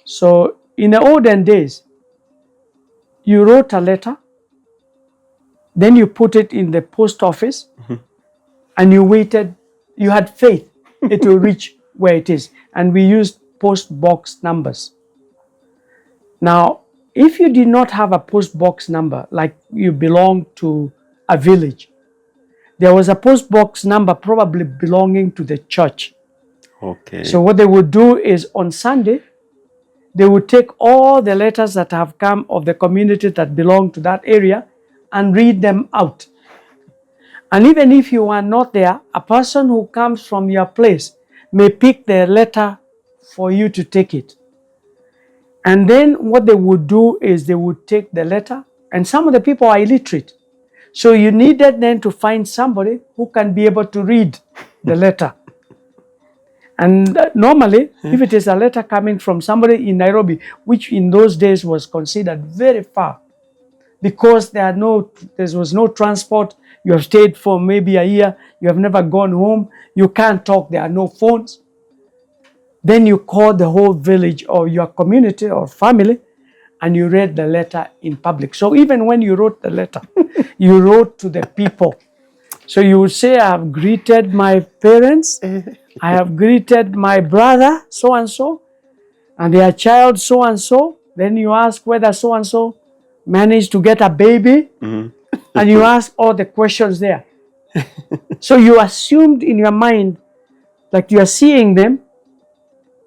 So in the olden days, you wrote a letter, then you put it in the post office, and you waited. You had faith it will reach where it is. And we used post box numbers. Now, if you did not have a post box number, like you belong to a village, there was a post box number probably belonging to the church. Okay. So what they would do is on Sunday, they would take all the letters that have come of the community that belong to that area and read them out. And even if you are not there, a person who comes from your place may pick the letter for you to take it. And then what they would do is they would take the letter, and some of the people are illiterate. So you needed then to find somebody who can be able to read the letter. And normally, if it is a letter coming from somebody in Nairobi, which in those days was considered very far, because there was no transport, you have stayed for maybe a year, you have never gone home, you can't talk, there are no phones. Then you call the whole village or your community or family, and you read the letter in public. So even when you wrote the letter, you wrote to the people. So you would say, I have greeted my parents, I have greeted my brother, so-and-so, and their child, so-and-so. Then you ask whether so-and-so managed to get a baby, and you ask all the questions there. So you assumed in your mind, like you are seeing them,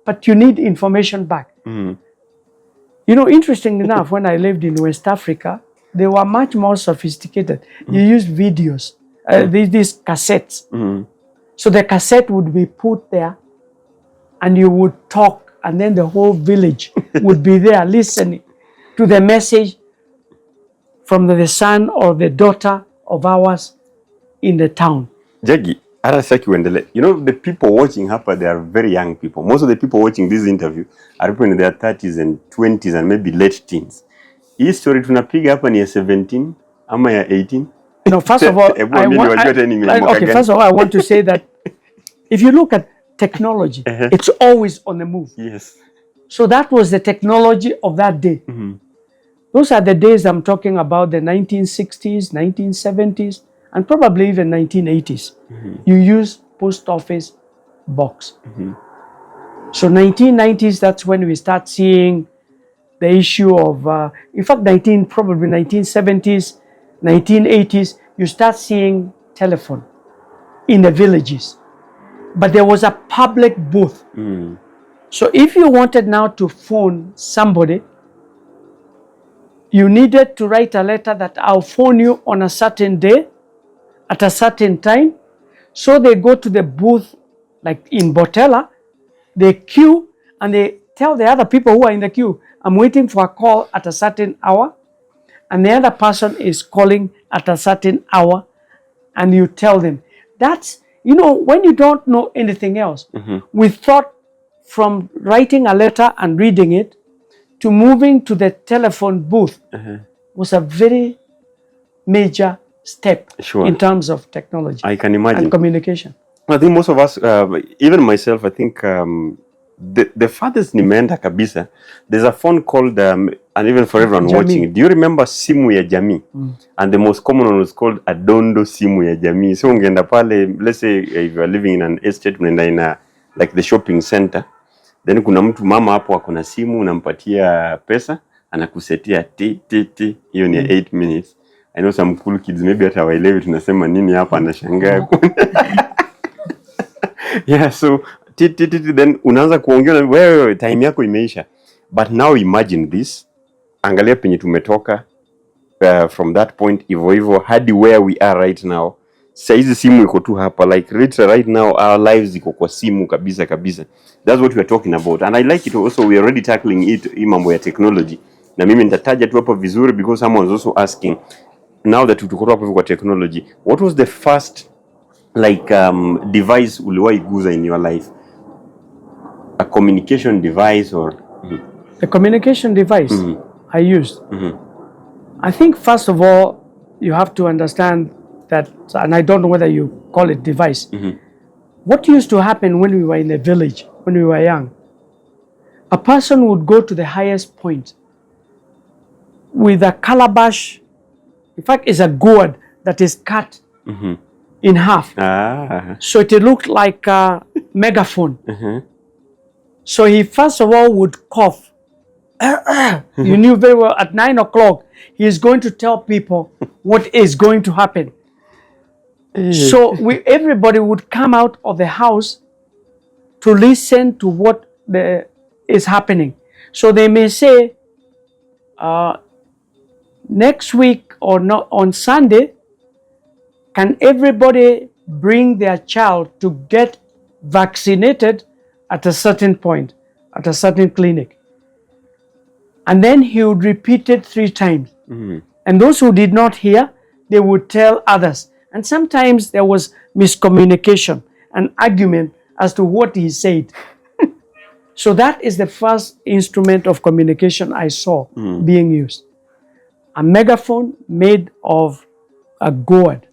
but you need information back. You know, interesting enough, when I lived in West Africa, they were much more sophisticated. You used videos, these cassettes. So the cassette would be put there, and you would talk, and then the whole village would be there listening to the message from the son or the daughter of ours in the town. Jagi, you know, the people watching hapa, they are very young people. Most of the people watching this interview are people in their 30s and 20s and maybe late teens. Hii story tunapiga hapa ni ya 17 ama ya 18? No, first of all, I want to say that if you look at technology, it's always on the move. Yes. So that was the technology of that day. Those are the days I'm talking about, the 1960s, 1970s, and probably even 1980s. You use post office box. So 1990s, that's when we start seeing the issue of, in fact, probably 1970s, 1980s, you start seeing telephone in the villages. But there was a public booth. So if you wanted now to phone somebody, you needed to write a letter that I'll phone you on a certain day, at a certain time. So they go to the booth, like in Botella, they queue, and they tell the other people who are in the queue, I'm waiting for a call at a certain hour, and the other person is calling at a certain hour, and you tell them. That's, you know, when you don't know anything else, we thought from writing a letter and reading it to moving to the telephone booth was a very major step in terms of technology. I can imagine. And communication. I think most of us, even myself, I think the farthest nimeenda kabisa, there's a phone called, and even for everyone watching, do you remember simu ya jamii? And the most common one was called adondo simu ya jamii. So ungeenda pale, let's say if you are living in an estate, unaenda in a, like the shopping center, then kuna mtu mama hapo akona simu, unampatia pesa, anakusetia ti, hiyo ni 8 minutes. I know some cool kids, maybe hata waelewi tunasema nini hapa, anashangaa. Yeah, so then unaanza kuongea na wewe, time yako imeisha. But now imagine this, angalia penye tumetoka from that point hivyo hadi where we are right now. Saizi simu iko tu hapa, like right now our lives iko kwa simu kabisa. That's what we are talking about, and I like it also. We are already tackling it, mambo ya technology, na mimi nitataja tu hapa vizuri because someone was also asking, now that tuko hapo kwa technology, what was the first like device uliwahi guza in your life? A communication device or the communication device I used. I think first of all you have to understand that, and I don't know whether you call it device. What used to happen when we were in the village, when we were young, a person would go to the highest point with a calabash. In fact, it's a gourd that is cut in half. So it looked like a megaphone. So he first of all would cough. You knew very well at 9 o'clock he is going to tell people what is going to happen. So everybody would come out of the house to listen to what is happening. So they may say, next week or not on Sunday, can everybody bring their child to get vaccinated at a certain point, at a certain clinic? And then he would repeat it 3 times. And those who did not hear, they would tell others. And sometimes there was miscommunication and argument as to what he said. So that is the first instrument of communication I saw being used. A megaphone made of a gourd,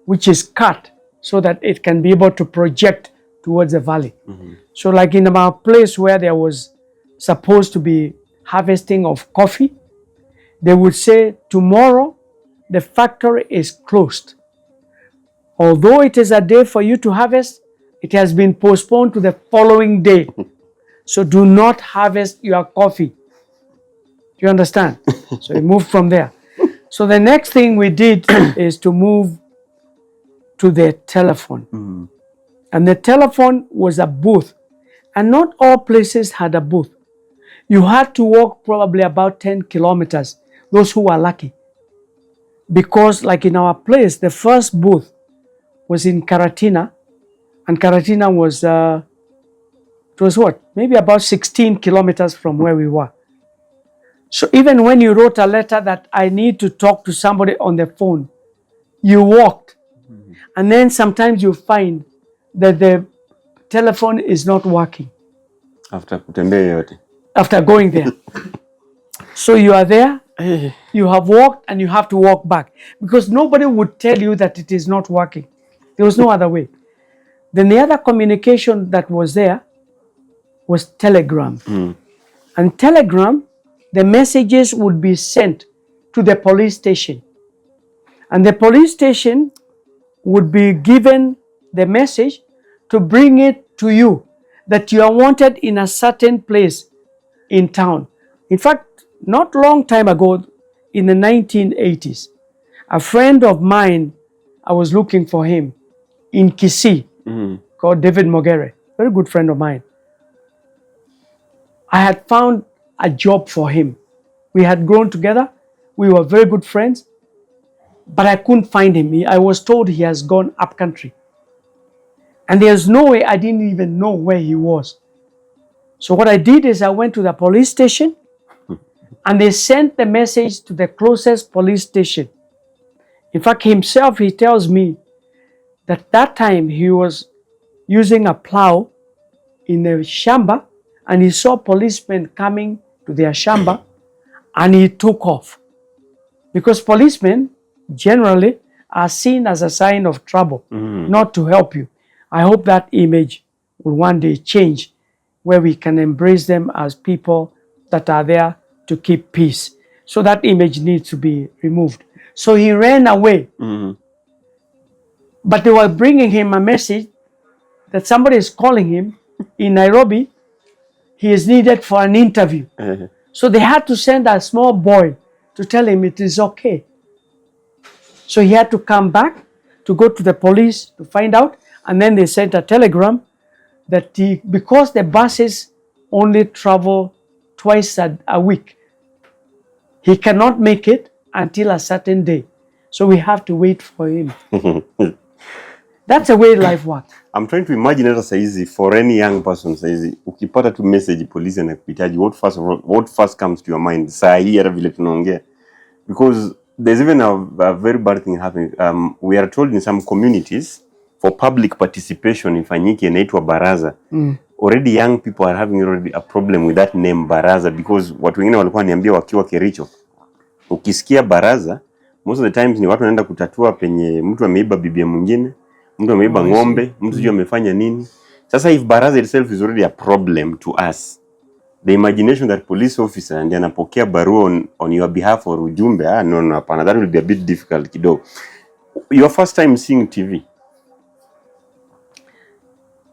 which is cut so that it can be able to project towards the valley. So like in our place where there was supposed to be harvesting of coffee, they would say, tomorrow the factory is closed. Although it is a day for you to harvest, it has been postponed to the following day. So do not harvest your coffee. Do you understand? So we moved from there. So the next thing we did is to move to the telephone. And the telephone was a booth. And not all places had a booth. You had to walk probably about 10 kilometers, those who were lucky. Because like in our place, the first booth was in Karatina. And Karatina was, it was what? Maybe about 16 kilometers from where we were. So even when you wrote a letter that I need to talk to somebody on the phone, you walked. And then sometimes you find that the telephone is not working. After going there. So you are there, you have walked and you have to walk back. Because nobody would tell you that it is not working. There was no other way. Then the other communication that was there was telegram. And telegram, the messages would be sent to the police station. And the police station would be given the message to bring it to you that you are wanted in a certain place in town. In fact, not long time ago, in the 1980s, a friend of mine, I was looking for him in Kisii, called David Mogere, very good friend of mine. I had found a job for him. We had grown together. We were very good friends, but I couldn't find him. I was told he has gone up country. And there's no way, I didn't even know where he was. So what I did is I went to the police station and they sent the message to the closest police station. In fact, himself, he tells me that time he was using a plow in the shamba and he saw policemen coming to their shamba and he took off. Because policemen generally are seen as a sign of trouble, not to help you. I hope that image will one day change, where we can embrace them as people that are there to keep peace. So that image needs to be removed. So he ran away. But they were bringing him a message that somebody is calling him in Nairobi. He is needed for an interview. So they had to send a small boy to tell him it is okay. So he had to come back to go to the police to find out. And then they sent a telegram that because the buses only travel twice a week, he cannot make it until a certain day. So we have to wait for him. That's the way life works. I'm trying to imagine hata saizi for any young person saizi ukipata tu message polisi anakuhitaji, what first comes to your mind saa hii hata vile tunaongea? Because there's even a very bad thing happening. We are told in some communities for public participation ifanyike inaitwa baraza. Already young people are having already a problem with that name baraza, because watu wengine walikuwa niambia wakiwa Kericho, ukisikia baraza most of the times ni watu wanaenda kutatua penye mtu ameiba bibia mwingine, mtu ameiba ng'ombe, mtu sijui amefanya nini. Sasa if baraza itself is already a problem to us, the imagination that police officer ndiye anapokea barua on your behalf or ujumbe, no, hapana, that will be a bit difficult kidogo. Your first time seeing TV?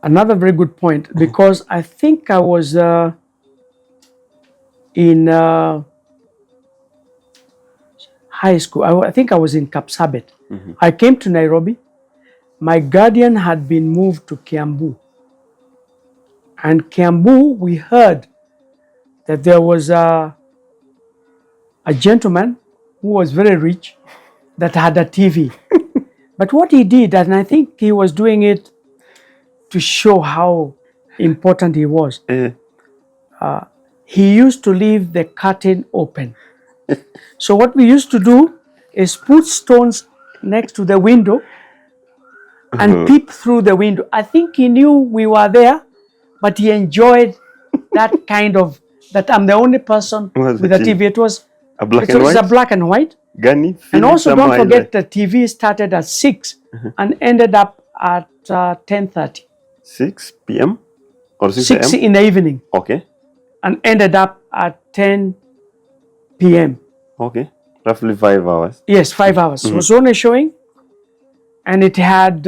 Another very good point, because I think I was in high school. I think I was in Kapsabet. I came to Nairobi. My guardian had been moved to Kiambu. And Kiambu, we heard that there was a gentleman who was very rich that had a TV. But what he did, and I think he was doing it to show how important he was, he used to leave the curtain open. So what we used to do is put stones next to the window and peep through the window. I think he knew we were there, but he enjoyed that kind of, that I'm the only person with a TV. It was a black and white? A black and white. Gani, and also don't forget the TV started at 6 and ended up at 10:30. 6 p.m. or 6 6 in the evening. Okay. And ended up at 10 p.m. Okay. Roughly 5 hours. Yes, 5 hours. It was only showing, and it had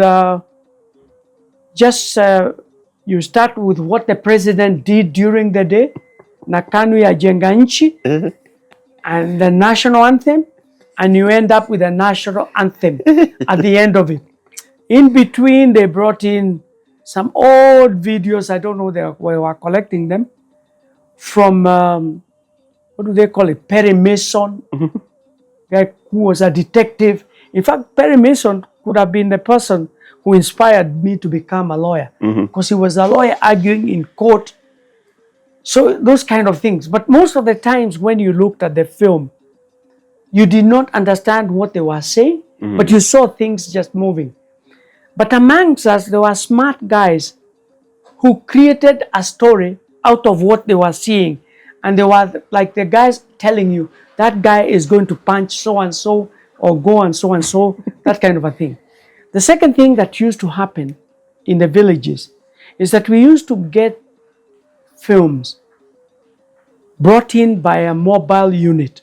you start with what the president did during the day, Nakanu ya Jenga Nchi, and the national anthem, and you end up with a national anthem at the end of it. In between, they brought in some old videos. I don't know, they were collecting them from, what do they call it? Perry Mason, guy who was a detective. In fact, Perry Mason could have been the person who inspired me to become a lawyer, because he was a lawyer arguing in court. So those kind of things. But most of the times when you looked at the film, you did not understand what they were saying, but you saw things just moving. But amongst us, there were smart guys who created a story out of what they were seeing. And they were like the guys telling you, that guy is going to punch so-and-so or go and so-and-so, that kind of a thing. The second thing that used to happen in the villages is that we used to get films brought in by a mobile unit.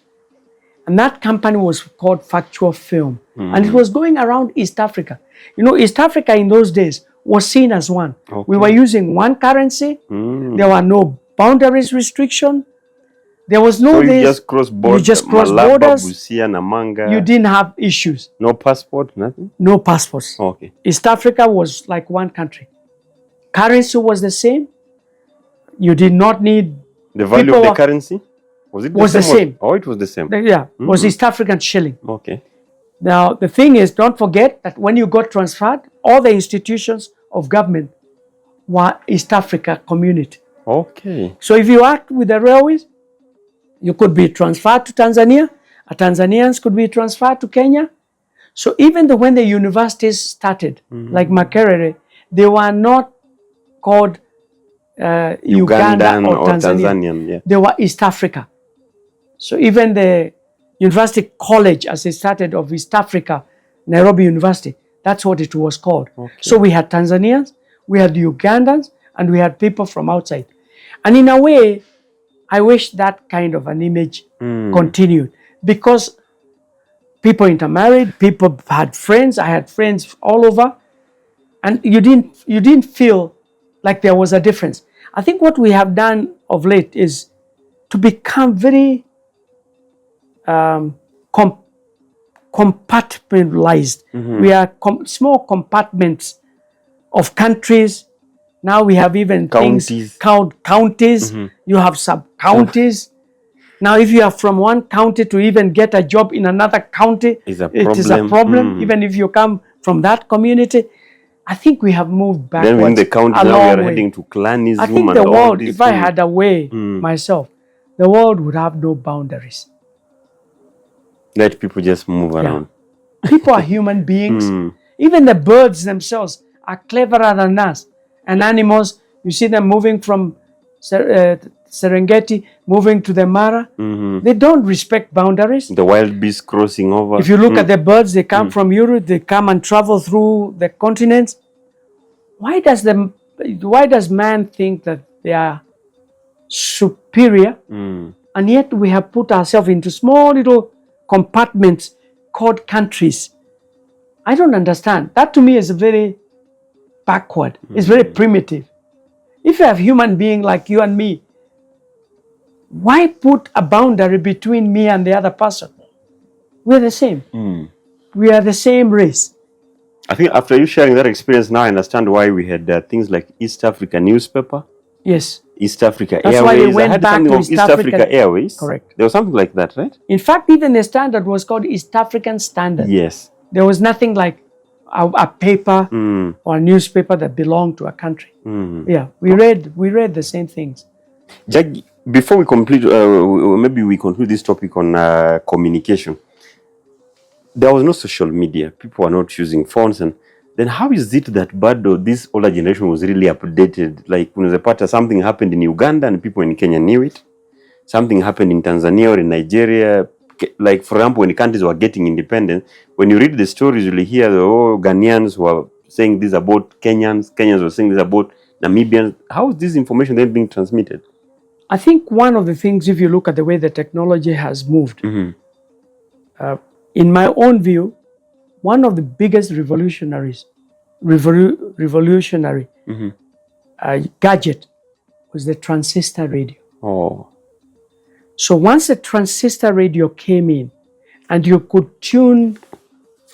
And that company was called Factual Film. And it was going around East Africa. You know, East Africa in those days was seen as one. Okay. We were using one currency. There were no boundaries restriction. There was no... So you just cross borders. You just cross borders. Busia, Namanga. You didn't have issues. No passport, nothing? No passports. Okay. East Africa was like one country. Currency was the same. You did not need... The value of the currency? Was it the same? Oh, it was the same. Yeah, was East African shilling. Okay. Now, the thing is, don't forget that when you got transferred, all the institutions of government were East Africa community. Okay. So if you act with the railways, you could be transferred to Tanzania. Tanzanians could be transferred to Kenya. So even when the universities started, like Makerere, they were not called Uganda or Tanzanian. Yeah. They were East Africa. So even the University College, as it started, of East Africa, Nairobi University, that's what it was called. Okay. So we had Tanzanians, we had Ugandans, and we had people from outside. And in a way, I wish that kind of an image continued, because people intermarried, people had friends. I had friends all over, and you didn't feel like there was a difference. I think what we have done of late is to become very compartmentalized. We are small compartments of countries. Now we have even counties. Counties. You have sub-counties. Now if you are from one county, to even get a job in another county, it is a problem. Even if you come from that community. I think we have moved backwards. Then in the county now we are heading to clanism. I think the world, if I had a way myself, the world would have no boundaries. Let people just move around. People are human beings. Even the birds themselves are cleverer than us. And animals, you see them moving from Serengeti, moving to the Mara. They don't respect boundaries. The wild beasts crossing over. If you look at the birds, they come from Europe, they come and travel through the continents. Why does man think that they are superior, and yet we have put ourselves into small little compartments called countries. I don't understand. That to me is very backward. It's very primitive. If you have human being like you and me, why put a boundary between me and the other person? We're the same. We are the same race. I think after you sharing that experience, now I understand why we had things like East Africa newspaper, Yes. East Africa That's Airways. why they went I heard back something to of East East African- Africa Airways. Correct. There was something like that, right? In fact, even the standard was called East African Standard. Yes. There was nothing like a paper or a newspaper that belonged to a country. Yeah, we read the same things. Jagi, before we complete, maybe we conclude this topic on communication. There was no social media. People were not using phones, and then how is it that bado this older generation was really updated? Like when the something happened in Uganda and people in Kenya knew it. Something happened in Tanzania or in Nigeria. Like for example, when the countries were getting independent, when you read the stories, you'll hear the Ghanaians were saying this about Kenyans. Kenyans were saying this about Namibians. How is this information then being transmitted? I think one of the things, if you look at the way the technology has moved, in my own view, one of the biggest revolutionary gadget was the transistor radio. Oh. So once the transistor radio came in, and you could tune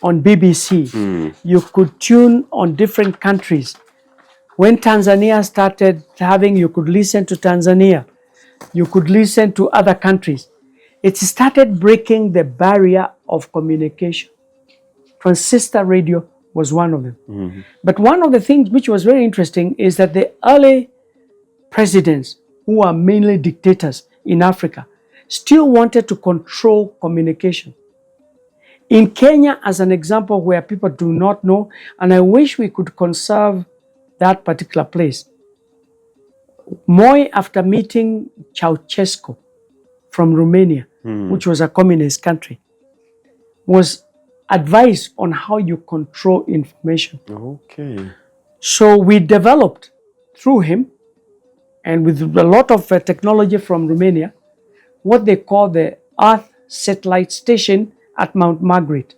on BBC, you could tune on different countries. When Tanzania started having, you could listen to Tanzania, you could listen to other countries. It started breaking the barrier of communication. Transistor radio was one of them. But one of the things which was very interesting is that the early presidents, who are mainly dictators in Africa, still wanted to control communication. In Kenya, as an example where people do not know, and I wish we could conserve that particular place, Moi, after meeting Ceausescu from Romania, which was a communist country, was advised on how you control information. Okay. So we developed through him, and with a lot of technology from Romania, what they call the Earth Satellite Station at Mount Margaret.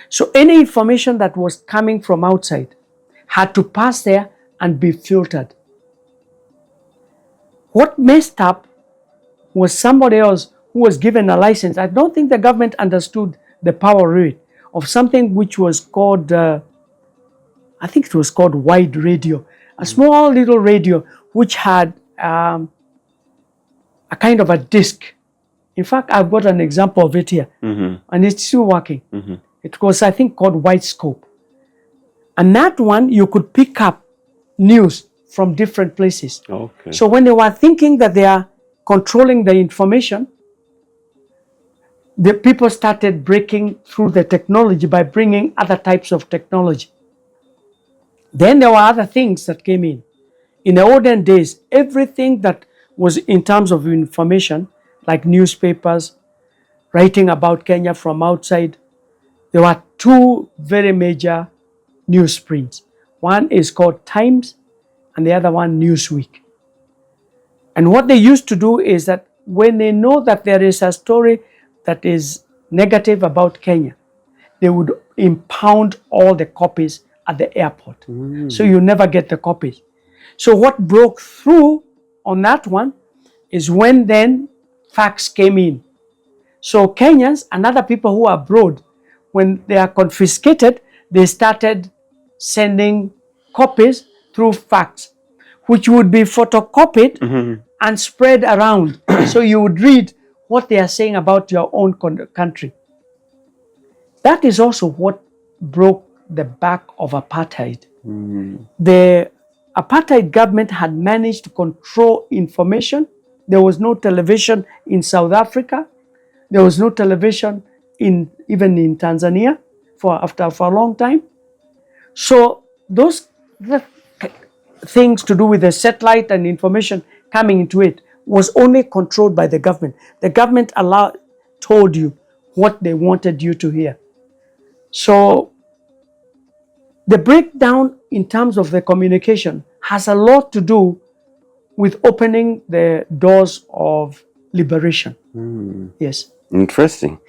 So any information that was coming from outside had to pass there and be filtered. What messed up was somebody else who was given a license. I don't think the government understood the power of it, of something which was called, I think it was called wide radio, a small little radio which had a kind of a disc. In fact, I've got an example of it here, and it's still working. It was, I think, called wide scope. And that one, you could pick up news from different places. Okay. So when they were thinking that they are controlling the information, the people started breaking through the technology by bringing other types of technology. Then there were other things that came in. In the olden days, everything that was in terms of information, like newspapers, writing about Kenya from outside, there were two very major newsprints. One is called Times, and the other one Newsweek. And what they used to do is that when they know that there is a story that is negative about Kenya, they would impound all the copies at the airport. So you never get the copies. So what broke through on that one is when then fax came in. So Kenyans and other people who are abroad, when they are confiscated, they started sending copies through fax, which would be photocopied and spread around. So you would read what they are saying about your own country. That is also what broke the back of apartheid. The apartheid government had managed to control information. There was no television in South Africa. There was no television even in Tanzania for a long time. So the things to do with the satellite and information coming into it was only controlled by the government. The government told you what they wanted you to hear. So the breakdown in terms of the communication has a lot to do with opening the doors of liberation. Yes. Interesting.